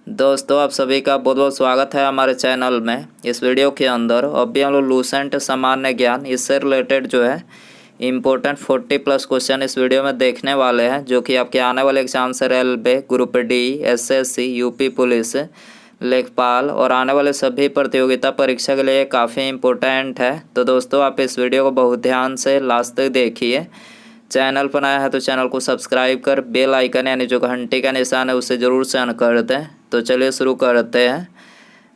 दोस्तों आप सभी का बहुत बहुत स्वागत है हमारे चैनल में। इस वीडियो के अंदर अभी हम लोग लूसेंट सामान्य ज्ञान इससे रिलेटेड जो है इम्पोर्टेंट 40+ क्वेश्चन इस वीडियो में देखने वाले हैं, जो कि आपके आने वाले एग्जाम से railway, group D, SSC, UP police, लेखपाल और आने वाले सभी प्रतियोगिता परीक्षा के लिए काफ़ी इम्पोर्टेंट है। तो दोस्तों आप इस वीडियो को बहुत ध्यान से लास्ट तक देखिए। चैनल पर आया है तो चैनल को सब्सक्राइब कर बेल आइकन यानी जो घंटी का निशान है उसे ज़रूर से ऑन कर दें। तो चलिए शुरू करते हैं।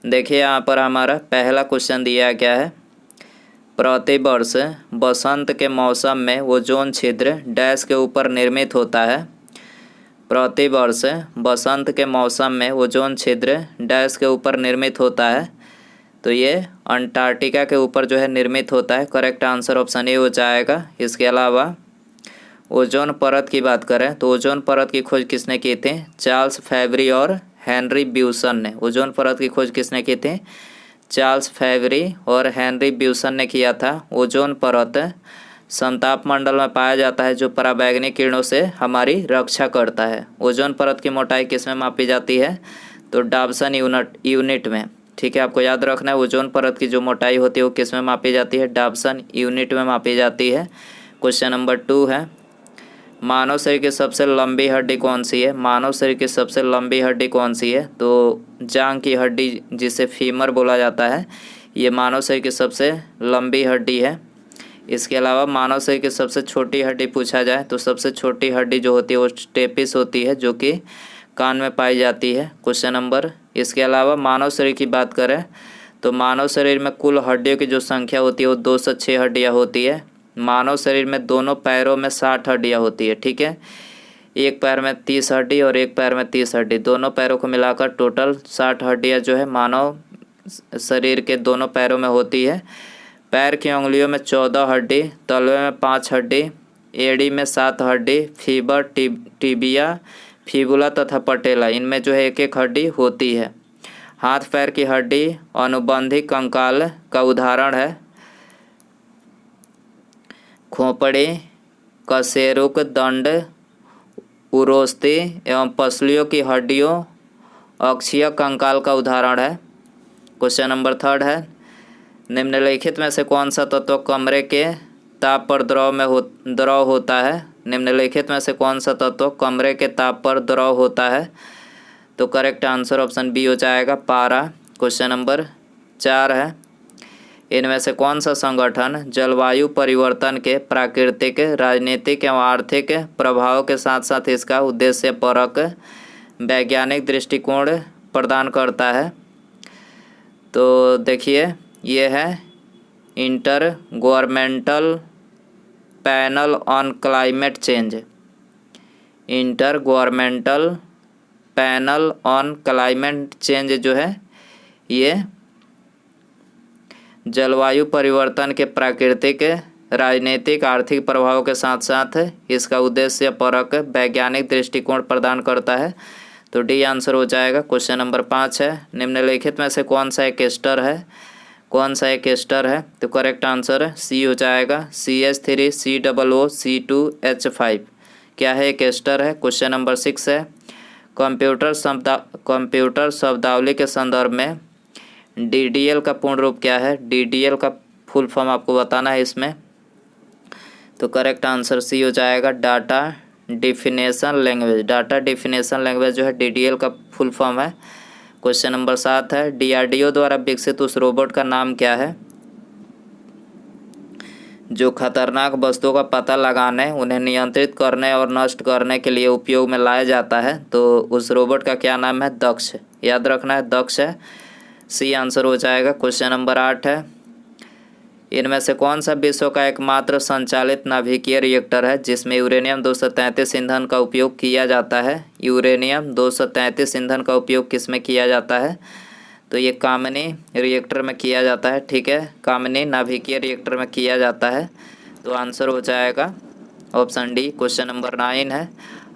देखिए यहाँ पर हमारा पहला क्वेश्चन दिया गया है, प्रतिवर्ष बसंत के मौसम में ओजोन छिद्र डैश के ऊपर निर्मित होता है। प्रतिवर्ष बसंत के मौसम में ओजोन छिद्र डैश के ऊपर निर्मित होता है। तो ये अंटार्कटिका के ऊपर जो है निर्मित होता है। करेक्ट आंसर ऑप्शन ए हो जाएगा। इसके अलावा ओजोन परत की बात करें तो ओजोन परत की खोज किसने की थी? चार्ल्स फैबरी और हेनरी ब्यूसन ने। ओजोन परत की खोज किसने की थी? चार्ल्स फैबरी और हेनरी ब्यूसन ने किया था। ओजोन परत समताप मंडल में पाया जाता है, जो पराबैंगनी किरणों से हमारी रक्षा करता है। ओजोन परत की मोटाई किस में मापी जाती है? तो डाबसन यूनिट में। ठीक है, आपको याद रखना है ओजोन परत की जो मोटाई होती है वो किस में मापी जाती है? डाबसन यूनिट में मापी जाती है। क्वेश्चन नंबर 2 है, मानव शरीर की सबसे लंबी हड्डी कौन सी है? मानव शरीर की सबसे लंबी हड्डी कौन सी है? तो जांघ की हड्डी, जिसे फीमर बोला जाता है, ये मानव शरीर की सबसे लंबी हड्डी है। इसके अलावा मानव शरीर की सबसे छोटी हड्डी पूछा जाए तो सबसे छोटी हड्डी जो होती है वो स्टेपिस होती है, जो कि कान में पाई जाती है। क्वेश्चन नंबर, इसके अलावा मानव शरीर की बात करें तो मानव शरीर में कुल हड्डियों की जो संख्या होती है वो 206 हड्डियाँ होती है। मानव शरीर में दोनों पैरों में 60 हड्डियाँ होती है। ठीक है, एक पैर में 30 हड्डी और एक पैर में 30 हड्डी, दोनों पैरों को मिलाकर टोटल 60 हड्डियाँ जो है मानव शरीर के दोनों पैरों में होती है। पैर की उंगलियों में 14 हड्डी, तलवे में 5 हड्डी, एड़ी में 7 हड्डी, फीबर, टिबिया, फिबुला तथा पटेला, इनमें जो है एक एक हड्डी होती है। हाथ पैर की हड्डी अनुबंधी कंकाल का उदाहरण है। खोपड़ी, कशेरुक दंड, उरोस्ती एवं पसलियों की हड्डियों अक्षीय कंकाल का उदाहरण है। क्वेश्चन नंबर 3 है, निम्नलिखित में से कौन सा तत्व कमरे के ताप पर द्रव होता है? निम्नलिखित में से कौन सा तत्व कमरे के ताप पर द्रव होता है? तो करेक्ट आंसर ऑप्शन बी हो जाएगा, पारा। क्वेश्चन नंबर 4 है, इनमें से कौन सा संगठन जलवायु परिवर्तन के प्राकृतिक, राजनीतिक एवं आर्थिक प्रभाव के साथ साथ इसका उद्देश्यपरक वैज्ञानिक दृष्टिकोण प्रदान करता है? तो देखिए, ये है inter governmental panel on climate change. Inter governmental panel on climate change जो है ये जलवायु परिवर्तन के प्राकृतिक, राजनीतिक, आर्थिक प्रभाव के साथ साथ इसका उद्देश्यपरक वैज्ञानिक दृष्टिकोण प्रदान करता है। तो डी आंसर हो जाएगा। क्वेश्चन नंबर 5 है, निम्नलिखित में से कौन सा एक एस्टर है? कौन सा एक एस्टर है? तो करेक्ट आंसर सी हो जाएगा, CH3 COO C2H5। क्या है? एक एस्टर है। क्वेश्चन नंबर 6 है, कंप्यूटर शब्दावली के संदर्भ में DDL का पूर्ण रूप क्या है? DDL का फुल फॉर्म आपको बताना है इसमें। तो करेक्ट आंसर सी हो जाएगा, data definition language. Data definition language जो है DDL का फुल फॉर्म है। क्वेश्चन नंबर 7 है, DRDO द्वारा विकसित उस रोबोट का नाम क्या है जो खतरनाक वस्तुओं का पता लगाने, उन्हें नियंत्रित करने और नष्ट करने के लिए उपयोग में लाया जाता है? तो उस रोबोट का क्या नाम है? दक्ष। याद रखना है, दक्ष है। सी आंसर हो जाएगा। क्वेश्चन नंबर 8 है, इनमें से कौन सा विश्व का एकमात्र संचालित नाभिकीय रिएक्टर है जिसमें यूरेनियम 233 ईंधन का उपयोग किया जाता है? यूरेनियम 233 ईंधन का उपयोग किस में किया जाता है? तो ये कामिनी रिएक्टर में किया जाता है। ठीक है, कामिनी नाभिकीय रिएक्टर में किया जाता है। तो आंसर हो जाएगा ऑप्शन डी। क्वेश्चन नंबर 9 है,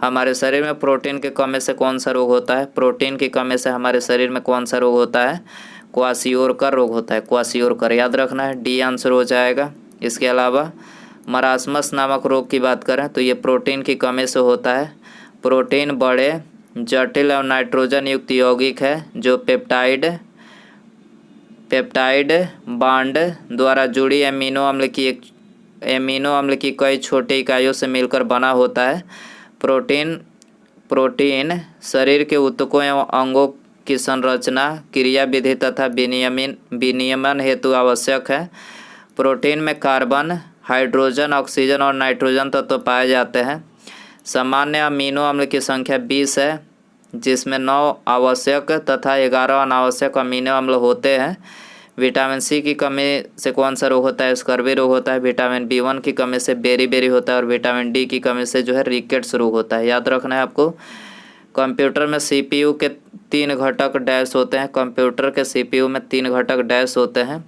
हमारे शरीर में प्रोटीन की कमी से कौन सा रोग होता है? प्रोटीन की कमी से हमारे शरीर में कौन सा रोग होता है? क्वाशियोरकर रोग होता है। क्वाशियोरकर, याद रखना है, डी आंसर हो जाएगा। इसके अलावा मरासमस नामक रोग की बात करें तो ये प्रोटीन की कमी से होता है। प्रोटीन बड़े जटिल और नाइट्रोजन युक्त यौगिक है जो पेप्टाइड बांड द्वारा जुड़ी एमिनो अम्ल की कई छोटी इकाइयों से मिलकर बना होता है। प्रोटीन शरीर के ऊतकों एवं अंगों की संरचना, क्रियाविधि तथा विनियमन हेतु आवश्यक है। प्रोटीन में कार्बन, हाइड्रोजन, ऑक्सीजन और नाइट्रोजन तत्व पाए जाते हैं। सामान्य अमीनो अम्ल की संख्या 20 है, जिसमें 9 आवश्यक तथा 11 अनावश्यक अमीनो अम्ल होते हैं। विटामिन सी की कमी से कौन सा रोग होता है? स्कर्वी रोग होता है। विटामिन B1 की कमी से बेरी होता है और विटामिन डी की कमी से जो है रिकेट्स रोग होता है। याद रखना है आपको। कंप्यूटर में CPU के 3 घटक डैश होते हैं। कंप्यूटर के CPU में 3 घटक डैश होते हैं।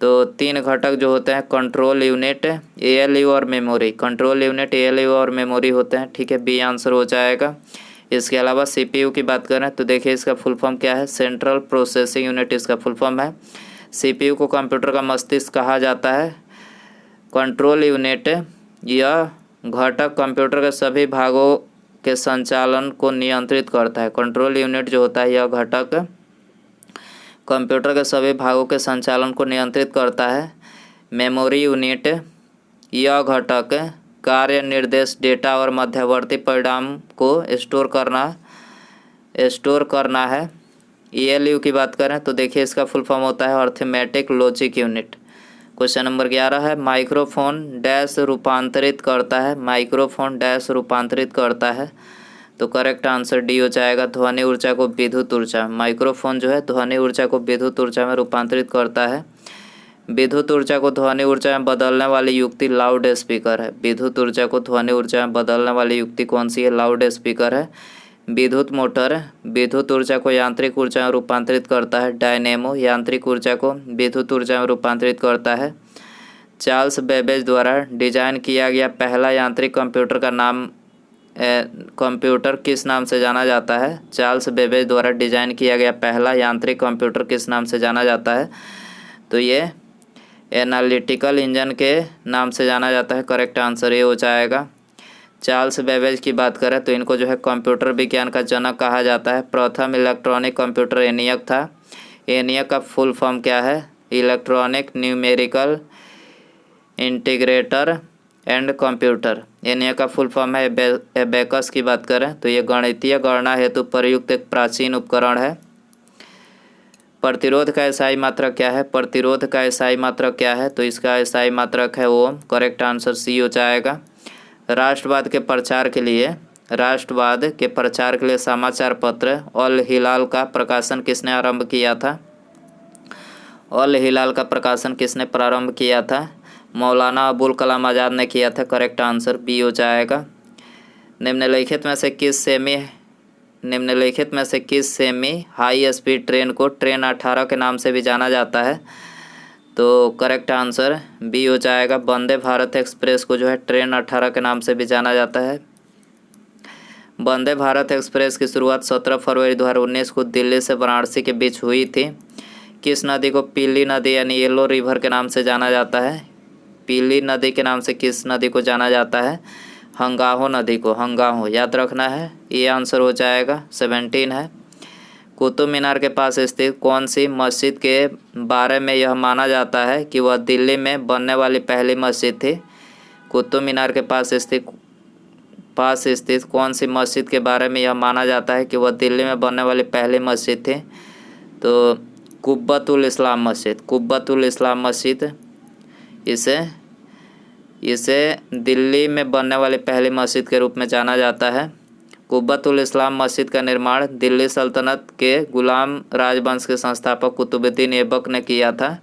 तो 3 घटक जो होते हैं कंट्रोल यूनिट, ALU और मेमोरी। कंट्रोल यूनिट, ALU और मेमोरी होते हैं। ठीक है, बी आंसर हो जाएगा। इसके अलावा CPU की बात करें तो देखिए इसका फुल फॉर्म क्या है? सेंट्रल प्रोसेसिंग यूनिट इसका फुल फॉर्म है। CPU को कंप्यूटर का मस्तिष्क कहा जाता है। कंट्रोल यूनिट यह घटक कंप्यूटर के सभी भागों के संचालन को नियंत्रित करता है। कंट्रोल यूनिट जो होता है यह घटक कंप्यूटर के सभी भागों के संचालन को नियंत्रित करता है। मेमोरी यूनिट यह घटक कार्य, निर्देश, डेटा और मध्यवर्ती परिणाम को स्टोर करना है। ALU की बात करें तो देखिए इसका फुल फॉर्म होता है arithmetic logic unit. Question number 11 है, माइक्रोफोन डैश रूपांतरित करता है। माइक्रोफोन डैश रूपांतरित करता है, तो करेक्ट आंसर डी हो जाएगा, ध्वनि ऊर्जा को विद्युत ऊर्जा। माइक्रोफोन जो है ध्वनि ऊर्जा को विद्युत ऊर्जा में रूपांतरित करता है। विद्युत ऊर्जा को ध्वनि ऊर्जा में बदलने वाली युक्ति लाउड स्पीकर है। विद्युत ऊर्जा को ध्वनि ऊर्जा में बदलने वाली युक्ति कौन सी है? लाउड स्पीकर है। विद्युत मोटर विद्युत ऊर्जा को यांत्रिक ऊर्जा में रूपांतरित करता है। डायनेमो यांत्रिक ऊर्जा को विद्युत ऊर्जा में रूपांतरित करता है। चार्ल्स बेबेज द्वारा डिजाइन किया गया पहला यांत्रिक कंप्यूटर का नाम कंप्यूटर किस नाम से जाना जाता है? चार्ल्स बेबेज द्वारा डिजाइन किया गया पहला यांत्रिक कंप्यूटर किस नाम से जाना जाता है? तो ये एनालिटिकल इंजन के नाम से जाना जाता है। करेक्ट आंसर ये हो जाएगा। चार्ल्स बेबेज की बात करें तो इनको जो है कंप्यूटर विज्ञान का जनक कहा जाता है। प्रथम इलेक्ट्रॉनिक कंप्यूटर ENIAC था। ENIAC का फुल फॉर्म क्या है? Electronic numerical integrator and computer. ENIAC का फुल फॉर्म है। एबेकस की बात करें तो ये गणितीय गणना हेतु प्रयुक्त एक प्राचीन उपकरण है। प्रतिरोध का SI मात्रक क्या है? प्रतिरोध का SI मात्रक क्या है? तो इसका SI मात्रक है ओम। करेक्ट आंसर सी हो जाएगा। राष्ट्रवाद के प्रचार के लिए समाचार पत्र अल हिलाल का प्रकाशन किसने आरंभ किया था? अल हिलाल का प्रकाशन किसने प्रारंभ किया था? मौलाना अबुल कलाम आज़ाद ने किया था। करेक्ट आंसर बी हो जाएगा। निम्नलिखित में से किस सेमी हाई स्पीड ट्रेन को ट्रेन 18 के नाम से भी जाना जाता है? तो करेक्ट आंसर बी हो जाएगा। वंदे भारत एक्सप्रेस को जो है ट्रेन 18 के नाम से भी जाना जाता है। वंदे भारत एक्सप्रेस की शुरुआत 17 फरवरी 2019 को दिल्ली से वाराणसी के बीच हुई थी। किस नदी को पीली नदी यानी येलो रिवर के नाम से जाना जाता है? पीली नदी के नाम से किस नदी को जाना जाता है? हंगाहो नदी को। हंगाहो याद रखना है। ये आंसर हो जाएगा। 17 है। कुतुब मीनार के पास स्थित कौन सी मस्जिद के बारे में यह माना जाता है कि वह दिल्ली में बनने वाली पहली मस्जिद थी? कुतुब मीनार के पास स्थित कौन सी मस्जिद के बारे में यह माना जाता है कि वह दिल्ली में बनने वाली पहली मस्जिद थी? तो कुब्बतुल इस्लाम मस्जिद। कुब्बतुल इस्लाम मस्जिद इसे दिल्ली में बनने वाली पहली मस्जिद के रूप में जाना जाता है। कुब्बतुल इस्लाम मस्जिद का निर्माण दिल्ली सल्तनत के गुलाम राजवंश के संस्थापक कुतुबुद्दीन ऐबक ने किया था।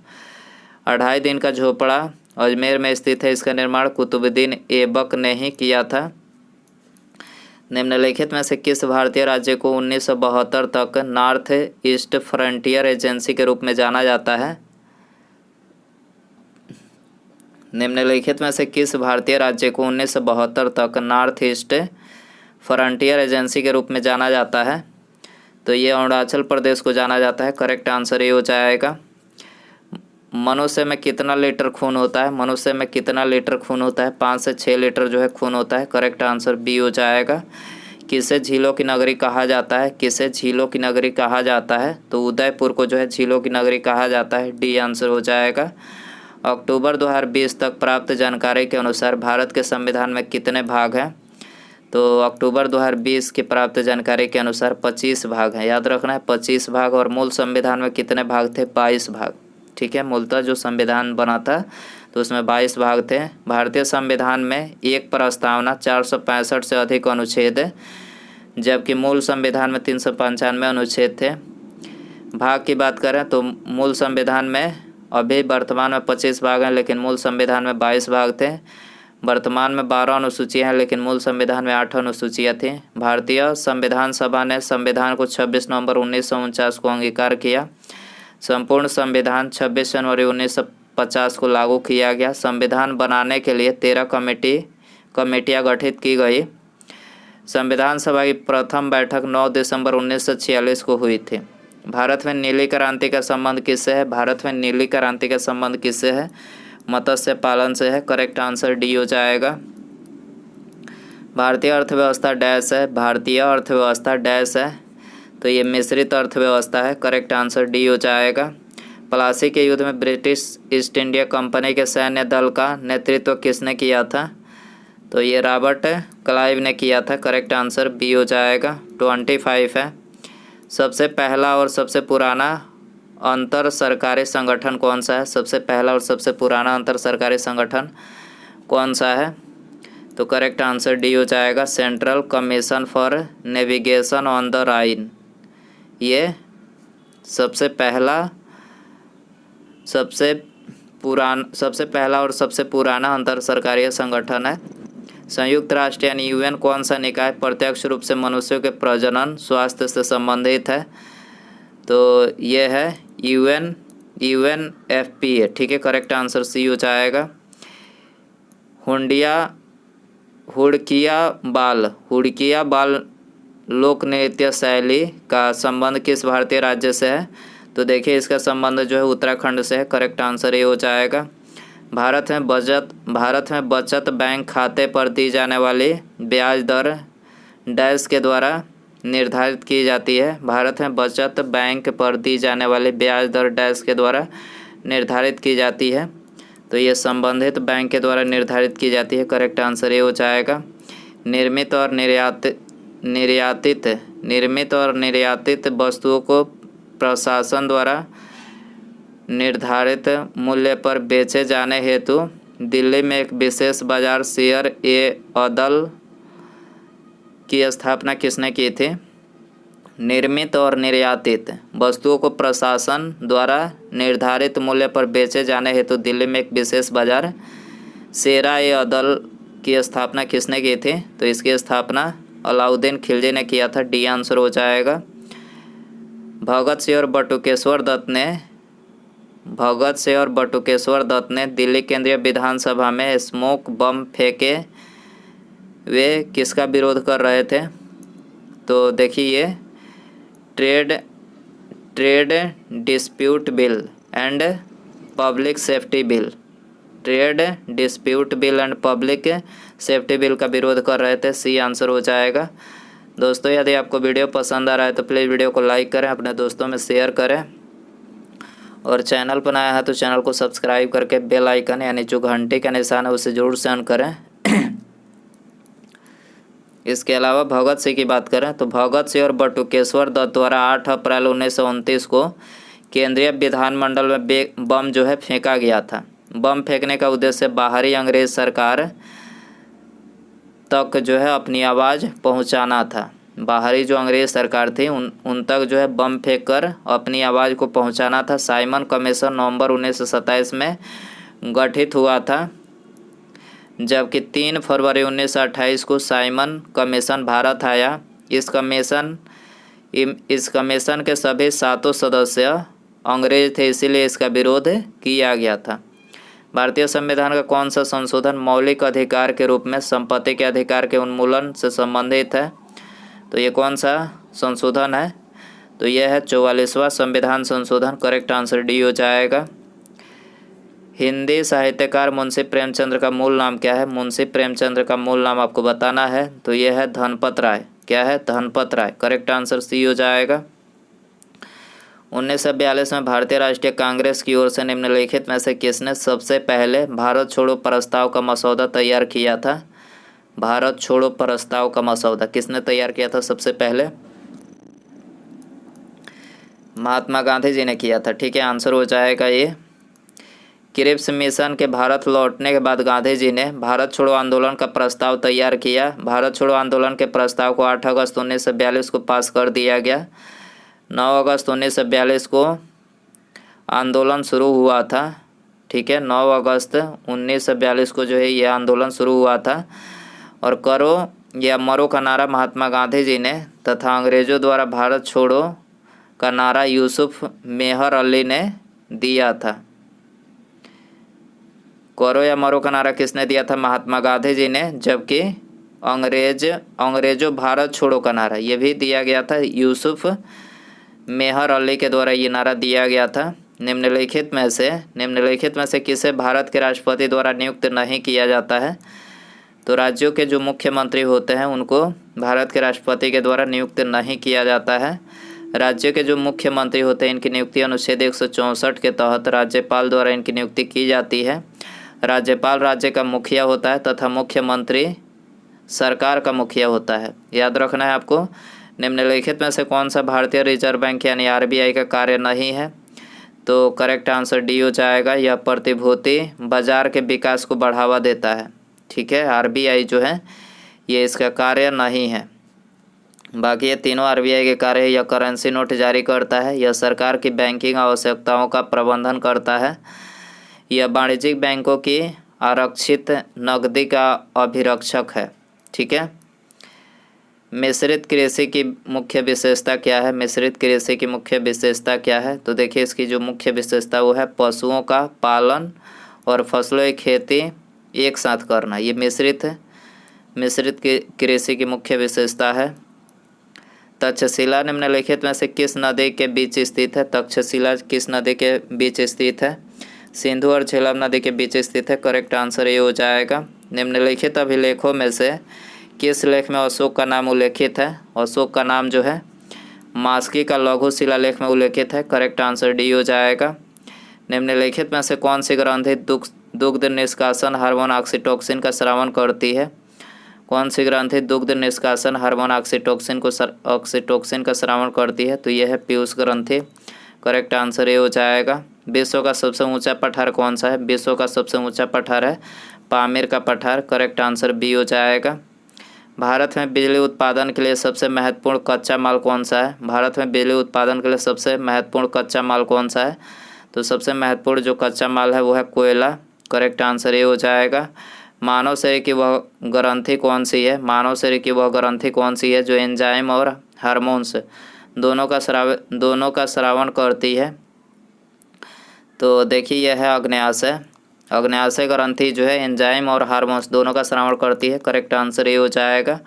2.5 दिन का झोपड़ा अजमेर में स्थित है। इसका निर्माण कुतुबुद्दीन ऐबक ने ही किया था। निम्नलिखित में से किस भारतीय राज्य को 1972 तक नॉर्थ ईस्ट फ्रंटियर एजेंसी के रूप में जाना जाता है? निम्नलिखित में से किस भारतीय राज्य को 1972 तक नॉर्थ ईस्ट फ्रंटियर एजेंसी के रूप में जाना जाता है? तो ये अरुणाचल प्रदेश को जाना जाता है। करेक्ट आंसर ये हो जाएगा। मनुष्य में कितना लीटर खून होता है? मनुष्य में कितना लीटर खून होता है? 5 से 6 लीटर जो है खून होता है। करेक्ट आंसर बी हो जाएगा। किसे झीलों की नगरी कहा जाता है? किसे झीलों की नगरी कहा जाता है? तो उदयपुर को जो है झीलों की नगरी कहा जाता है। डी आंसर हो जाएगा। अक्टूबर 2020 तक प्राप्त जानकारी के अनुसार भारत के संविधान में कितने भाग हैं? तो अक्टूबर 2020 की प्राप्त जानकारी के अनुसार 25 भाग हैं। याद रखना है 25 भाग। और मूल संविधान में कितने भाग थे? 22 भाग। ठीक है, मूलतः जो संविधान बना था तो उसमें 22 भाग थे। भारतीय संविधान में एक प्रस्तावना 465 से अधिक अनुच्छेद है, जबकि मूल संविधान में 395 अनुच्छेद थे। भाग की बात करें तो मूल संविधान में अभी वर्तमान में 25 भाग हैं, लेकिन मूल संविधान में 22 भाग थे। वर्तमान में 12 अनुसूचियाँ हैं, लेकिन मूल संविधान में 8 अनुसूचियाँ थीं। भारतीय संविधान सभा ने संविधान को 26 नवंबर 1949 को अंगीकार किया। संपूर्ण संविधान 26 जनवरी 1950 को लागू किया गया। संविधान बनाने के लिए 13 कमेटियां गठित की गई। संविधान सभा की प्रथम बैठक 9 दिसंबर 1946 को हुई थी। भारत में नीली क्रांति का संबंध किससे है? भारत में नीली क्रांति का संबंध किससे है? मत्स्य पालन से है। करेक्ट आंसर डी हो जाएगा। भारतीय अर्थव्यवस्था डैश है। भारतीय अर्थव्यवस्था डैश है, तो ये मिश्रित अर्थव्यवस्था है। करेक्ट आंसर डी हो जाएगा। प्लासी के युद्ध में ब्रिटिश ईस्ट इंडिया कंपनी के सैन्य दल का नेतृत्व किसने किया था? तो ये रॉबर्ट क्लाइव ने किया था। करेक्ट आंसर बी हो जाएगा। 25 है। सबसे पहला और सबसे पुराना अंतर सरकारी संगठन कौन सा है? सबसे पहला और सबसे पुराना अंतर सरकारी संगठन कौन सा है? तो करेक्ट आंसर डी हो जाएगा। Central commission for navigation on the Rhine. ये सबसे पहला और सबसे पुराना अंतर सरकारी संगठन है। संयुक्त राष्ट्र यानी यूएन कौन सा निकाय प्रत्यक्ष रूप से मनुष्यों के प्रजनन स्वास्थ्य से संबंधित है? तो ये है UNFPA। ठीक है, करेक्ट आंसर सी हो जाएगा। हुड़किया बाल लोक नृत्य शैली का संबंध किस भारतीय राज्य से है? तो देखिए इसका संबंध जो है उत्तराखंड से है। करेक्ट आंसर ये हो जाएगा। भारत में बचत बैंक खाते पर दी जाने वाली ब्याज दर डैश के द्वारा निर्धारित की जाती है। भारत में बचत बैंक पर दी जाने वाली ब्याज दर डैश के द्वारा निर्धारित की जाती है। तो ये संबंधित बैंक के द्वारा निर्धारित की जाती है। करेक्ट आंसर ये हो जाएगा। निर्मित और निर्यातित वस्तुओं को प्रशासन द्वारा निर्धारित मूल्य पर बेचे जाने हेतु दिल्ली में एक विशेष बाजार शेयर-ए-अदल की स्थापना किसने की थी? निर्मित और निर्यातित वस्तुओं को प्रशासन द्वारा निर्धारित मूल्य पर बेचे जाने हेतु दिल्ली में एक विशेष बाजार शेर-ए-अदल की स्थापना किसने की थी? तो इसकी स्थापना अलाउद्दीन खिलजी ने किया था। डी आंसर हो जाएगा। भगत सिंह और बटुकेश्वर दत्त ने दिल्ली केंद्रीय विधानसभा में स्मोक बम फेंके वे किसका विरोध कर रहे थे? तो देखिए ये trade dispute bill and public safety bill. Trade dispute bill and public safety bill का विरोध कर रहे थे। सी आंसर हो जाएगा। दोस्तों यदि आपको वीडियो पसंद आ रहा है तो प्लीज़ वीडियो को लाइक करें, अपने दोस्तों में शेयर करें, और चैनल पर नया है तो चैनल को सब्सक्राइब करके बेल आइकन यानी जो घंटे का निशान है उसे जरूर से ऑन करें। इसके अलावा भगत सिंह की बात करें तो भगत सिंह और बटुकेश्वर दत्त द्वारा 8 अप्रैल 1929 को केंद्रीय विधानमंडल में बम जो है फेंका गया था। बम फेंकने का उद्देश्य बाहरी अंग्रेज सरकार तक जो है अपनी आवाज़ पहुंचाना था। बाहरी जो अंग्रेज सरकार थी उन तक जो है बम फेंक कर अपनी आवाज़ को पहुंचाना था। साइमन कमीशन नवंबर 1927 में गठित हुआ था, जबकि 3 फरवरी 1928 को साइमन कमीशन भारत आया। इस कमीशन के सभी 7 सदस्य अंग्रेज थे, इसीलिए इसका विरोध किया गया था। भारतीय संविधान का कौन सा संशोधन मौलिक अधिकार के रूप में संपत्ति के अधिकार के उन्मूलन से संबंधित है? तो ये कौन सा संशोधन है? तो यह है 44वां संविधान संशोधन। करेक्ट आंसर डी हो जाएगा। हिंदी साहित्यकार मुंशी प्रेमचंद का मूल नाम क्या है? मुंशी प्रेमचंद का मूल नाम आपको बताना है। तो यह है धनपत राय। क्या है? धनपत राय। करेक्ट आंसर सी हो जाएगा। 1942 में भारतीय राष्ट्रीय कांग्रेस की ओर से निम्नलिखित में से किसने सबसे पहले भारत छोड़ो प्रस्ताव का मसौदा तैयार किया था? भारत छोड़ो प्रस्ताव का मसौदा किसने तैयार किया था सबसे पहले? महात्मा गांधी जी ने किया था। ठीक है, आंसर हो जाएगा ये। क्रिप्स मिशन के भारत लौटने के बाद गांधी जी ने भारत छोड़ो आंदोलन का प्रस्ताव तैयार किया। भारत छोड़ो आंदोलन के प्रस्ताव को 8 अगस्त 1942 को पास कर दिया गया। 9 अगस्त 1942 को आंदोलन शुरू हुआ था। ठीक है, 9 अगस्त 1942 को जो है ये आंदोलन शुरू हुआ था। और करो या मरो का नारा महात्मा गांधी जी ने तथा अंग्रेज़ों द्वारा भारत छोड़ो का नारा यूसुफ मेहर अली ने दिया था। करो या मरो का नारा किसने दिया था? महात्मा गांधी जी ने। जबकि अंग्रेजों भारत छोड़ो का नारा ये भी दिया गया था, यूसुफ मेहर अली के द्वारा ये नारा दिया गया था। निम्नलिखित में से किसे भारत के राष्ट्रपति द्वारा नियुक्त नहीं किया जाता है? तो राज्यों के जो मुख्यमंत्री होते हैं उनको भारत के राष्ट्रपति के द्वारा नियुक्त नहीं किया जाता है। राज्य के जो मुख्यमंत्री होते हैं इनकी नियुक्ति अनुच्छेद 164 के तहत राज्यपाल द्वारा इनकी नियुक्ति की जाती है। राज्यपाल राज्य का मुखिया होता है तथा मुख्यमंत्री सरकार का मुखिया होता है। याद रखना है आपको। निम्नलिखित में से कौन सा भारतीय रिजर्व बैंक यानी RBI का कार्य नहीं है? तो करेक्ट आंसर डी हो जाएगा। यह प्रतिभूति बाजार के विकास को बढ़ावा देता है। ठीक है, RBI जो है ये इसका कार्य नहीं है। बाकी ये तीनों RBI के कार्य है। यह करेंसी नोट जारी करता है, यह सरकार की बैंकिंग आवश्यकताओं का प्रबंधन करता है, यह वाणिज्यिक बैंकों की आरक्षित नकदी का अभिरक्षक है। ठीक है। मिश्रित कृषि की मुख्य विशेषता क्या है? मिश्रित कृषि की मुख्य विशेषता क्या है? तो देखिए इसकी जो मुख्य विशेषता वो है पशुओं का पालन और फसलों की खेती एक साथ करना। ये मिश्रित है। मिश्रित कृषि की मुख्य विशेषता है। तक्षशिला निम्नलिखित में से किस नदी के बीच स्थित है? तक्षशिला किस नदी के बीच स्थित है? सिंधु और झेलम नदी के बीच स्थित है। करेक्ट आंसर ये हो जाएगा। निम्नलिखित अभिलेखों में से किस लेख में अशोक का नाम उल्लेखित है? अशोक का नाम जो है मास्की का लघु शिलालेख में उल्लेखित है। करेक्ट आंसर डी हो जाएगा। निम्नलिखित में से कौन सी ग्रंथि दुग्ध निष्कासन हार्मोन ऑक्सीटोसिन का स्रावन करती है? कौन सी ग्रंथि दुग्ध निष्कासन हार्मोन ऑक्सीटोसिन का स्रावन करती है? तो यह है पीयूष ग्रंथि। करेक्ट आंसर ये हो जाएगा। विश्व का सबसे ऊंचा पठार कौन सा है? विश्व का सबसे ऊंचा पठार है पामीर का पठार। करेक्ट आंसर बी हो जाएगा। भारत में बिजली उत्पादन के लिए सबसे महत्वपूर्ण कच्चा माल कौन सा है? भारत में बिजली उत्पादन के लिए सबसे महत्वपूर्ण कच्चा माल कौन सा है? तो सबसे महत्वपूर्ण जो कच्चा माल है वो है कोयला। करेक्ट आंसर ये हो जाएगा। मानव शरीर की वह ग्रंथि कौन सी है? मानव शरीर की वह ग्रंथि कौन सी है जो एंजाइम और हार्मोन्स दोनों का स्रावन करती है? तो देखिए यह है अग्न्याशय। अग्न्याशय ग्रंथि जो है एंजाइम और हार्मोन्स दोनों का स्रावन करती है। करेक्ट आंसर ये हो जाएगा।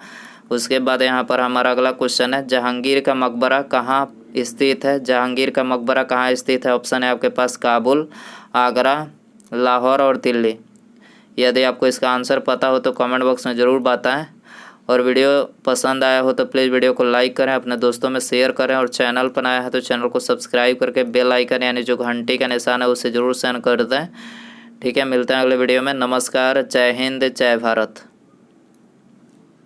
उसके बाद यहाँ पर हमारा अगला क्वेश्चन है जहांगीर का मकबरा कहाँ स्थित है? जहांगीर का मकबरा कहाँ स्थित है? ऑप्शन है आपके पास काबुल, आगरा, लाहौर और दिल्ली। यदि आपको इसका आंसर पता हो तो कमेंट बॉक्स में ज़रूर बताएं। और वीडियो पसंद आया हो तो प्लीज़ वीडियो को लाइक करें, अपने दोस्तों में शेयर करें और चैनल पर आया है तो चैनल को सब्सक्राइब करके बेल आइकन यानी जो घंटी का निशान है उसे ज़रूर सेंड कर दें। ठीक है, मिलते हैं अगले वीडियो में। नमस्कार, जय हिंद, जय भारत।